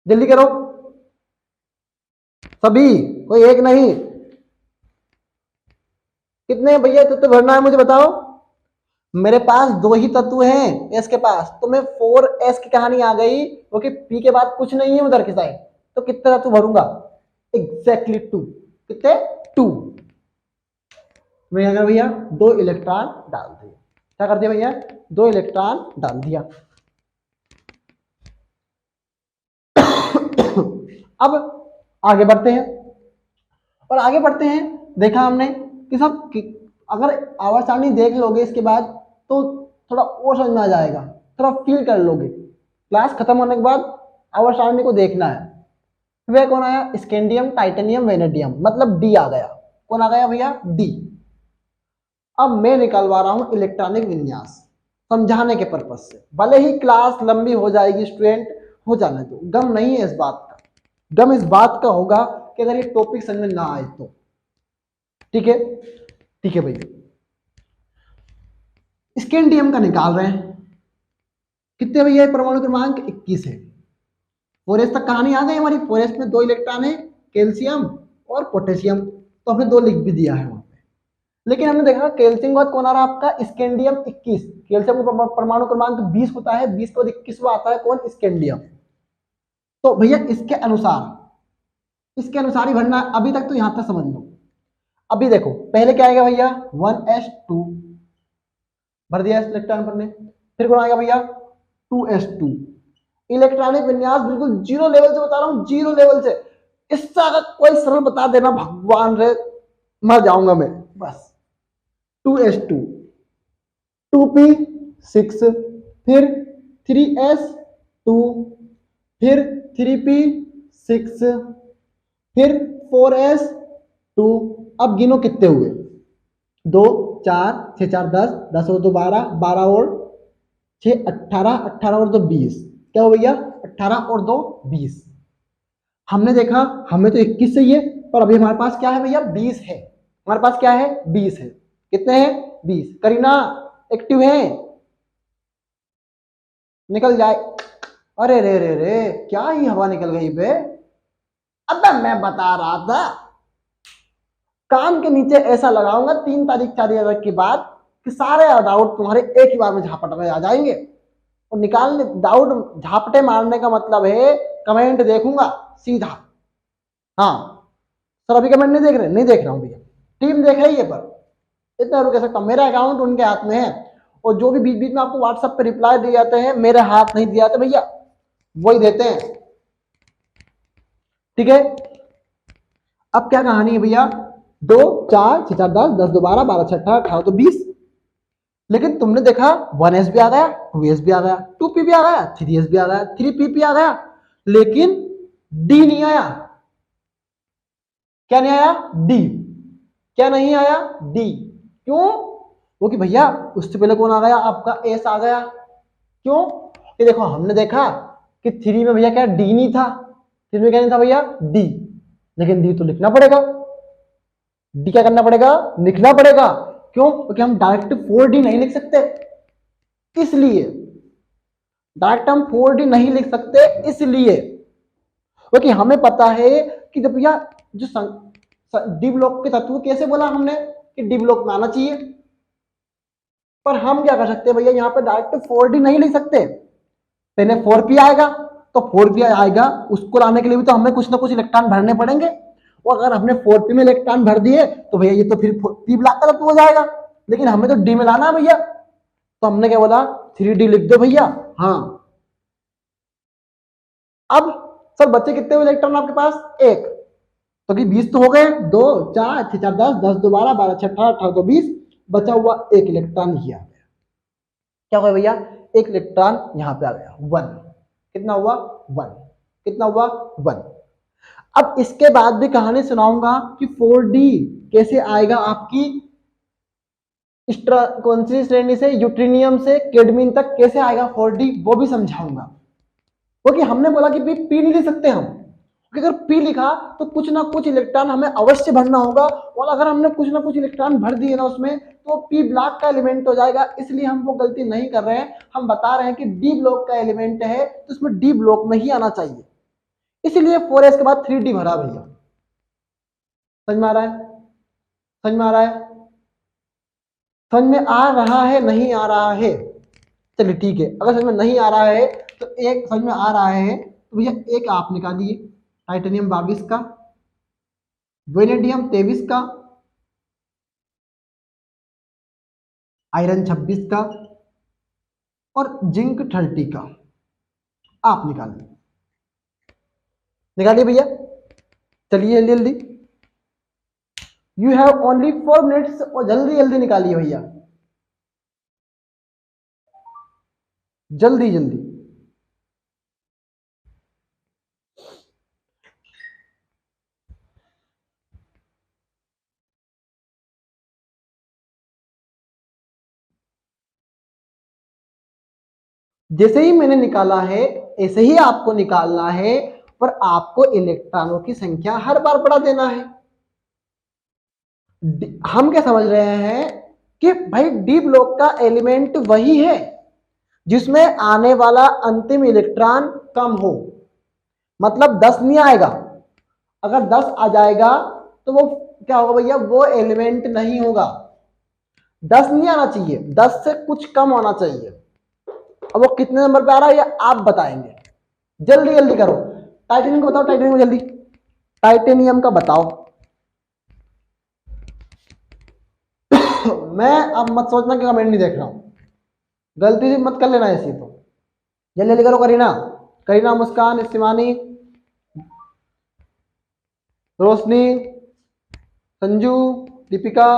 जल्दी करो सभी, कोई एक नहीं। कितने भैया तत्व भरना है मुझे बताओ। मेरे पास 2 ही तत्व हैं एस के पास, तो मैं 4s की कहानी आ गई, क्योंकि पी के बाद कुछ नहीं है उधर की साइड। तो कितने तत्व भरूंगा, एग्जैक्टली 2। कितने, 2। मैं अगर भैया 2 इलेक्ट्रॉन डाल दिया, क्या कर दिया भैया, 2 इलेक्ट्रॉन डाल दिया। अब आगे बढ़ते हैं, और आगे बढ़ते हैं। देखा हमने कि सब अगर आवर्त सारणी देख लोगे इसके बाद तो थोड़ा और समझ में आ जाएगा, थोड़ा फील कर लोगे। क्लास खत्म होने के बाद आवर्त सारणी को देखना है। वह कौन आया, स्कैंडियम, टाइटेनियम, वेनेडियम, मतलब डी आ गया। कौन आ गया भैया, डी। अब मैं निकलवा रहा हूं इलेक्ट्रॉनिक विन्यास समझाने के पर्पज से। भले ही क्लास लंबी हो जाएगी स्टूडेंट, हो जाने दो, गम नहीं है इस बात का। गम इस बात का होगा कि अगर ये टॉपिक समझ में ना आए तो। ठीक है, ठीक है भैया। स्कैंडियम का निकाल रहे हैं, कितने भैया, परमाणु क्रमांक 21 है। 4s तक कहानी आ गई हमारी। 4s में 2 इलेक्ट्रॉन है, कैल्शियम और पोटेशियम, तो हमने 2 लिख भी दिया है वहां पे। लेकिन हमने देखा कैल्शियम के बाद कौन आ रहा है आपका, स्कैंडियम 21। कैल्शियम का परमाणु क्रमांक 20 होता है, 20 के बाद 21वां आता है कौन, स्कैंडियम। तो भैया इसके अनुसार ही भरना। अभी तक तो यहां तक समझ लो। अभी देखो पहले क्या आएगा भैया, 1s2 भर दिया इलेक्ट्रॉन पर ने। फिर कौन आएगा भैया, 2s2। इलेक्ट्रॉनिक विन्यास बिल्कुल जीरो लेवल से बता रहा हूं, जीरो लेवल से। इससे अगर कोई सरल बता देना, भगवान रे मर जाऊंगा मैं बस। 2s2, 2p6, फिर 3s2, फिर 3p6, फिर 4s2। अब गिनो कितने हुए, 2 4 6 4 10, 10 और 2 12, 12 और 6 18, 18 और 2 20। क्या हो भैया, 18 और 2 20। हमने देखा हमें तो 21 चाहिए, पर अभी हमारे पास क्या है भैया, 20 है। हमारे पास क्या है, 20 है। कितने हैं, 20। करीना एक्टिव है, निकल जाए। अरे रे रे रे, क्या ही हवा निकल गई बे। अबे मैं बता रहा था, कान के नीचे ऐसा लगाऊंगा 3 तारीख 4 तारीख के बाद कि सारे डाउट तुम्हारे एक ही बार में झापट में आ जाएंगे। और निकालने डाउट झापटे मारने का मतलब है कमेंट देखूंगा सीधा। हाँ सर, अभी कमेंट नहीं देख रहे, नहीं देख रहा हूँ भैया, टीम देख रही है, पर इतना कह सकता हूँ मेरा अकाउंट उनके हाथ में है। और जो भी बीच बीच में आपको व्हाट्सएप पे रिप्लाई दिए जाते हैं, मेरे हाथ नहीं दिए जाते भैया, वही देते हैं। ठीक है, अब क्या कहानी है भैया, 2 4 6 4 10, 10 2 12, 12 6 18, 18 तो 20। लेकिन तुमने देखा 1s भी आ गया, 2s भी आ गया, 2p भी आ गया, 3s भी आ गया, 3p भी आ गया, लेकिन d नहीं आया। क्या नहीं आया, d। क्या नहीं आया, d। क्यों, वो कि भैया उससे पहले कौन आ गया, आपका s आ गया। क्यों, ये देखो हमने देखा कि 3 में भैया क्या d नहीं था, 3 में क्या नहीं था भैया, d। लेकिन d तो लिखना पड़ेगा, d क्या करना पड़ेगा, लिखना पड़ेगा। क्यों, क्योंकि हम डायरेक्ट 4d नहीं लिख सकते, इसलिए डायरेक्ट हम 4d नहीं लिख सकते, इसलिए क्योंकि हमें पता है कि जब भैया जो डी ब्लॉक के तत्व कैसे बोला हमने कि डी ब्लॉक में आना चाहिए, पर हम क्या कर सकते हैं भैया, यहाँ पे डायरेक्ट 4d नहीं लिख सकते, पहले 4p आएगा, तो 4p आएगा, उसको लाने के लिए भी तो हमें कुछ ना कुछ इलेक्ट्रॉन भरने पड़ेंगे। और अगर हमने 4p में इलेक्ट्रॉन भर दिए तो भैया ये तो फिर p ब्लॉक का तत्व हो जाएगा, लेकिन हमें तो d में लाना है भैया, तो हमने क्या बोला, 3d लिख दो भैया। हाँ, अब सर बच्चे कितने हुए इलेक्ट्रॉन आपके पास, एक, तो कि 20 तो हो गए, 2 4 6 4 10, 10 2 12, 12 6 18, 18 तो 20, बचा हुआ एक इलेक्ट्रॉन ही आ गया। क्या हुआ भैया, एक इलेक्ट्रॉन यहाँ पे आ गया, 1। कितना हुआ, 1। कितना हुआ, 1। अब इसके बाद भी कहानी सुनाऊंगा कि 4d कैसे आएगा आपकी कौन सी श्रेणी से, यूट्रिनियम से कैडमियम तक कैसे आएगा 4d, वो भी समझाऊंगा। क्योंकि हमने बोला कि पी नहीं लिख सकते हम, क्योंकि अगर पी लिखा तो कुछ ना कुछ इलेक्ट्रॉन हमें अवश्य भरना होगा, और अगर हमने कुछ ना कुछ इलेक्ट्रॉन भर दिए ना उसमें, तो पी ब्लॉक का एलिमेंट हो जाएगा। इसलिए हम वो गलती नहीं कर रहे हैं, हम बता रहे हैं कि डी ब्लॉक का एलिमेंट है तो उसमें डी ब्लॉक में ही आना चाहिए, इसलिए 4s के बाद 3d भरा भैया। समझ में आ रहा है, समझ में आ रहा है, समझ में आ रहा है, नहीं आ रहा है, चलिए ठीक है। अगर समझ में नहीं आ रहा है तो एक, समझ में आ रहा है तो भैया एक आप निकालिए, टाइटेनियम 22 का, वेनेडियम 23 का, आयरन 26 का, और जिंक 30 का, आप निकालिए, निकालिए भैया, चलिए जल्दी जल्दी, यू हैव ओनली 4 मिनट्स, और जल्दी जल्दी निकालिए भैया, जल्दी जल्दी। जैसे ही मैंने निकाला है ऐसे ही आपको निकालना है, पर आपको इलेक्ट्रॉनों की संख्या हर बार बढ़ा देना है। हम क्या समझ रहे हैं कि भाई डी ब्लॉक का एलिमेंट वही है जिसमें आने वाला अंतिम इलेक्ट्रॉन कम हो, मतलब 10 नहीं आएगा। अगर 10 आ जाएगा तो वो क्या होगा भैया, वो एलिमेंट नहीं होगा। 10 नहीं आना चाहिए, 10 से कुछ कम होना चाहिए। अब वो कितने नंबर पे आ रहा है ये आप बताएंगे, जल्दी जल्दी करो। टाइटेनियम का बताओ, टाइटेनियम जल्दी, टाइटेनियम का बताओ। मैं अब मत सोचना कि कमेंट नहीं देख रहा हूं, गलती से मत कर लेना ऐसी, तो जल्दी जल्दी करो। करीना, करीना, मुस्कान, इस्तिमानी, रोशनी, संजू, दीपिका,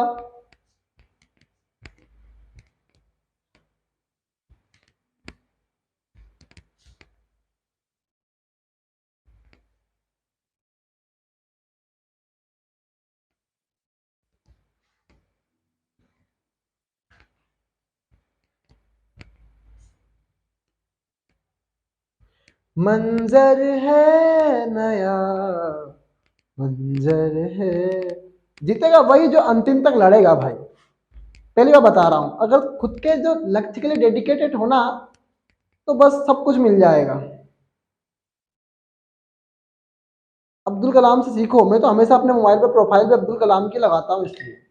मंजर है नया, मंजर है। जीतेगा वही जो अंतिम तक लड़ेगा भाई, पहली बार बता रहा हूं। अगर खुद के जो लक्ष्य के लिए डेडिकेटेड होना तो बस सब कुछ मिल जाएगा। अब्दुल कलाम से सीखो। मैं तो हमेशा अपने मोबाइल पे प्रोफाइल पे अब्दुल कलाम की लगाता हूँ, इसलिए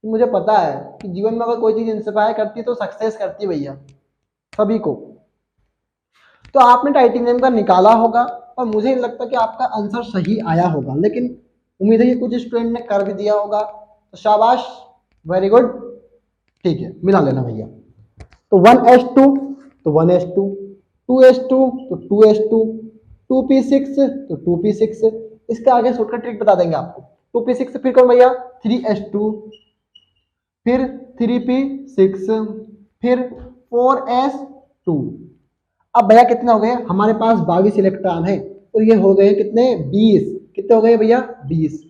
मुझे पता है कि जीवन में अगर कोई चीज इंस्पायर करती है तो सक्सेस करती है भैया, सभी को। तो आपने टाइटेनियम का निकाला होगा और मुझे नहीं लगता कि आपका आंसर सही आया होगा, लेकिन उम्मीद है कि कुछ स्टूडेंट ने कर भी दिया होगा, तो शाबाश, वेरी गुड। ठीक है, मिला लेना भैया। तो 1s2 तो 1s2, 2s2 तो 2s2, 2p6 तो 2p6। इसके आगे शॉर्टकट ट्रिक बता देंगे आपको। 2p6 फिर कौन भैया, 3s2, फिर 3p6, फिर 4s2। अब भैया कितने हो गए हमारे पास, 22 इलेक्ट्रॉन है, और ये हो गए कितने, 20। कितने हो गए भैया, 20।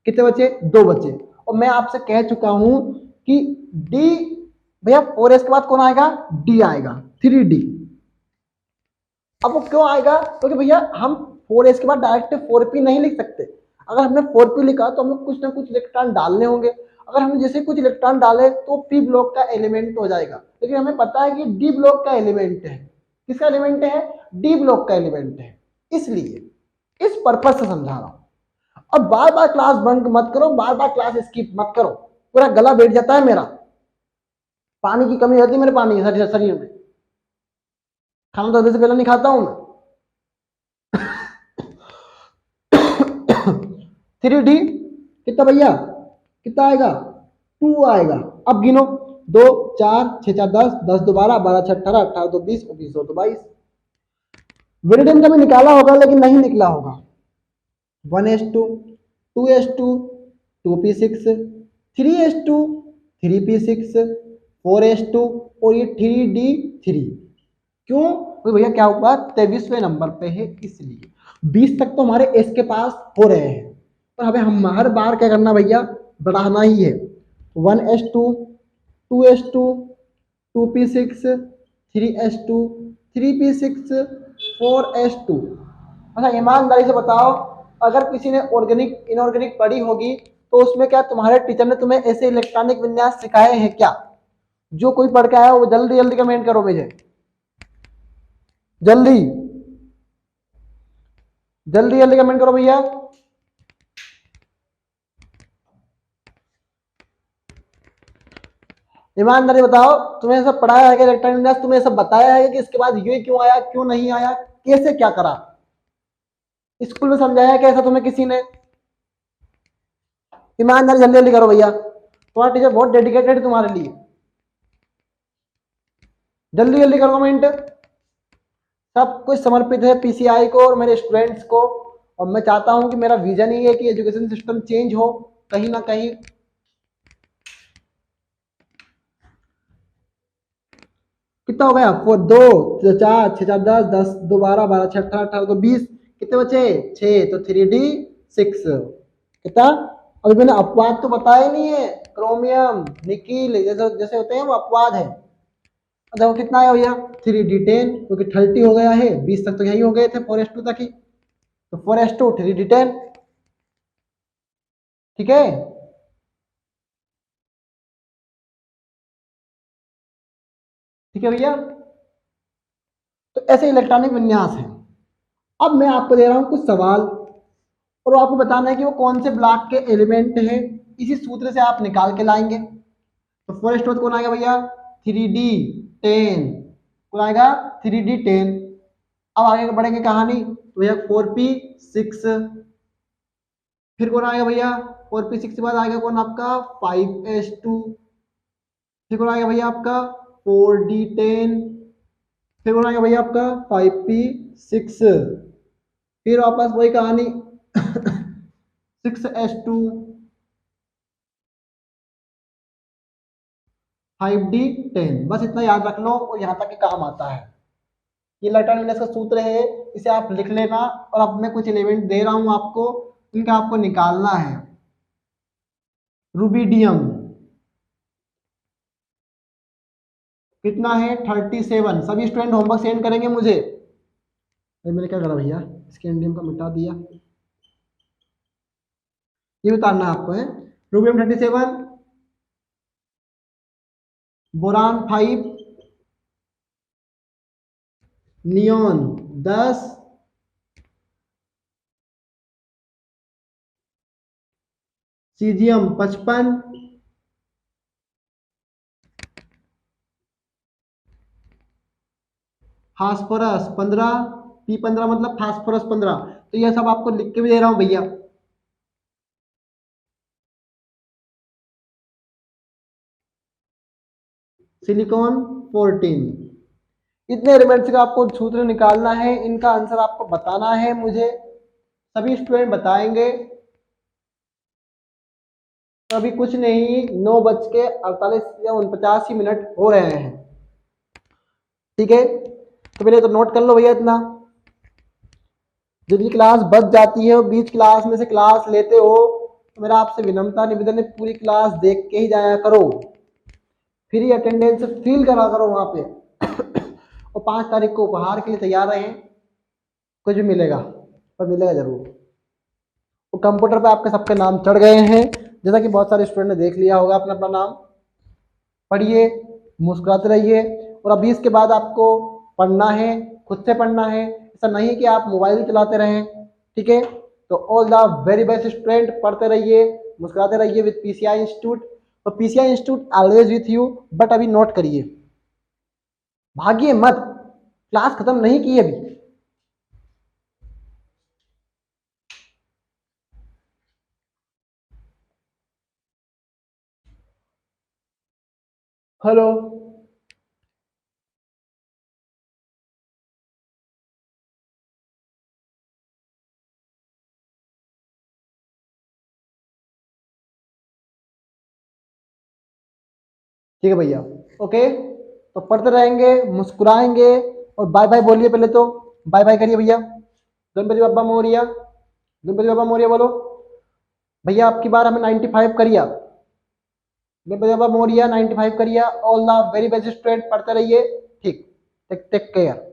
कितने बचे, 2 बचे। और मैं आपसे कह चुका हूं कि डी, भैया 4s के बाद कौन आएगा, डी आएगा, 3d। अब वो क्यों आएगा, क्योंकि भैया हम 4s के बाद डायरेक्ट 4p नहीं लिख सकते। अगर हमने 4p लिखा तो हमें कुछ ना कुछ इलेक्ट्रॉन डालने होंगे। अगर हमने जैसे कुछ इलेक्ट्रॉन डाले तो p ब्लॉक का एलिमेंट हो जाएगा, लेकिन हमें पता है कि d ब्लॉक का एलिमेंट है। किसका एलिमेंट है, डी ब्लॉक का एलिमेंट है। इसलिए इस पर्पज से समझा रहा हूं। अब बार बार क्लास बंक मत करो, बार बार क्लास स्किप मत करो, पूरा गला बैठ जाता है मेरा, पानी की कमी होती है मेरे पानी शरीर में, खाना तो से पहले नहीं खाता हूं मैं। 3d कितना भैया, कितना आएगा, 2 आएगा। अब गिनो, 2 4 6 4 10, 10 2 12, 12 6 18, 18 2 20, 20 2 22। विरिडियम का भी निकाला होगा लेकिन नहीं निकला होगा। 1s2, 2s2, 2p6, 3s2, 3p6, 4s2, और ये 3d3। क्यों, तो भैया क्या हुआ, 23वें नंबर पे है इसलिए। 20 तक तो हमारे एस के पास हो रहे हैं, पर हमें हम हर बार क्या करना भैया, बढ़ाना ही है। 1s2, 2s2, 2p6, 3s2, 3p6, 4s2। अच्छा ईमानदारी से बताओ, अगर किसी ने ऑर्गेनिक इनऑर्गेनिक पढ़ी होगी तो उसमें क्या तुम्हारे टीचर ने तुम्हें ऐसे इलेक्ट्रॉनिक विन्यास सिखाए हैं क्या? जो कोई पढ़ के आया वो जल्दी जल्दी कमेंट करो मुझे, जल्दी जल्दी जल्दी कमेंट करो भैया। ईमानदारी बताओ, तुम्हें सब पढ़ाया है कि इलेक्ट्रॉनिक विन्यास, तुम्हें सब बताया है कि इसके बाद ये क्यों आया, क्यों नहीं आया, कैसे क्या करा, स्कूल में समझाया कैसा तुम्हें किसी ने? ईमानदारी जल्दी जल्दी करो भैया, तुम्हारा टीचर बहुत डेडिकेटेड है तुम्हारे लिए। जल्दी जल्दी करो कमेंट। सब कुछ समर्पित है पीसीआई को और मेरे स्टूडेंट्स को, और मैं चाहता हूं कि मेरा विजन ही है कि एजुकेशन सिस्टम चेंज हो कहीं ना कहीं। कितना हो गया, 4 2 4 6 4 10, 10 2 12, 12 6 18, 18 2 20। कितने बचे, 6, तो 3d6 कितना। अभी मैंने अपवाद तो बताया नहीं है, क्रोमियम निकिल जैसे जैसे होते हैं वो अपवाद है। देखो कितना आया भैया, 3d10, क्योंकि 30 हो गया है, 20 तक तो यही हो गए थे 4s2 तक ही, तो 4s2 3d10। ठीक है, ठीक है भैया। तो ऐसे इलेक्ट्रॉनिक विन्यास है। अब मैं आपको दे रहा हूं कुछ सवाल, और आपको बताना है कि वो कौन से ब्लॉक के एलिमेंट है, इसी सूत्र से आप निकाल के लाएंगे। तो फर्स्ट कौन आएगा भैया, 3d10, कौन आएगा, 3d10। अब आगे बढ़ेंगे कहानी, तो भैया 4p6, फिर कौन आएगा भैया, 4p6 के बाद आएगा कौन आपका, 5s2, फिर कौन आएगा भैया आपका 4d10, फिर कौन आएगा भैया आपका 5p6, फिर वापस वही कहानी 6s2, 5d10। बस इतना याद रख लो और यहाँ तक के काम आता है। ये इलेक्ट्रॉनिक विन्यास का सूत्र है, इसे आप लिख लेना। और अब मैं कुछ एलिमेंट दे रहा हूं आपको, इनका आपको निकालना है। रूबिडियम कितना है, 37। सभी स्टूडेंट होमवर्क सेंड करेंगे मुझे। अरे मैंने क्या करा भैया, इसके एंडियम का मिटा दिया, ये उतारना है आपको है। Rubidium 37, boron 5, neon 10, caesium 55, phosphorus 15, P15 मतलब फास्फोरस 15। तो ये सब आपको लिख के भी दे रहा हूं भैया। सिलिकॉन 14। इतने एलिमेंट्स का आपको सूत्र निकालना है, इनका आंसर आपको बताना है मुझे, सभी स्टूडेंट बताएंगे। तो अभी कुछ नहीं, 9:48 या 49 मिनट हो रहे हैं, ठीक है। तो पहले तो नोट कर लो भैया इतना। जिनकी क्लास बच जाती है, बीच क्लास में से क्लास लेते हो, तो मेरा आपसे विनम्रता निवेदन है, पूरी क्लास देख के ही जाया करो, फ्री अटेंडेंस फील करा करो वहां पे। और 5 तारीख को उपहार के लिए तैयार रहें, कुछ भी मिलेगा, पर मिलेगा जरूर। वो कंप्यूटर पे आपके सबके नाम चढ़ गए हैं, जैसा कि बहुत सारे स्टूडेंट ने देख लिया होगा अपना अपना नाम। पढ़िए, मुस्कुराते रहिए, और अभी इसके बाद आपको पढ़ना है, खुद से पढ़ना है, ऐसा नहीं कि आप मोबाइल चलाते रहें, ठीक है। तो all the very best student, पढ़ते रहिए, मुस्कुराते रहिए विद पीसीआई इंस्टीट्यूट। और PCI institute always with you. But अभी नोट करिए, भागिए मत, क्लास खत्म नहीं की अभी। हेलो, ठीक है भैया, ओके। तो पढ़ते रहेंगे, मुस्कुराएंगे, और बाय बाय बोलिए पहले तो, बाय बाय करिए भैया। गणपति बाबा मोरिया, गणपति बाबा मोरिया बोलो भैया। आपकी बार हमें 95 करिया, गणपति बाबा मोरिया 95 करिया। All the very best student, पढ़ते रहिए, ठीक, टेक केयर।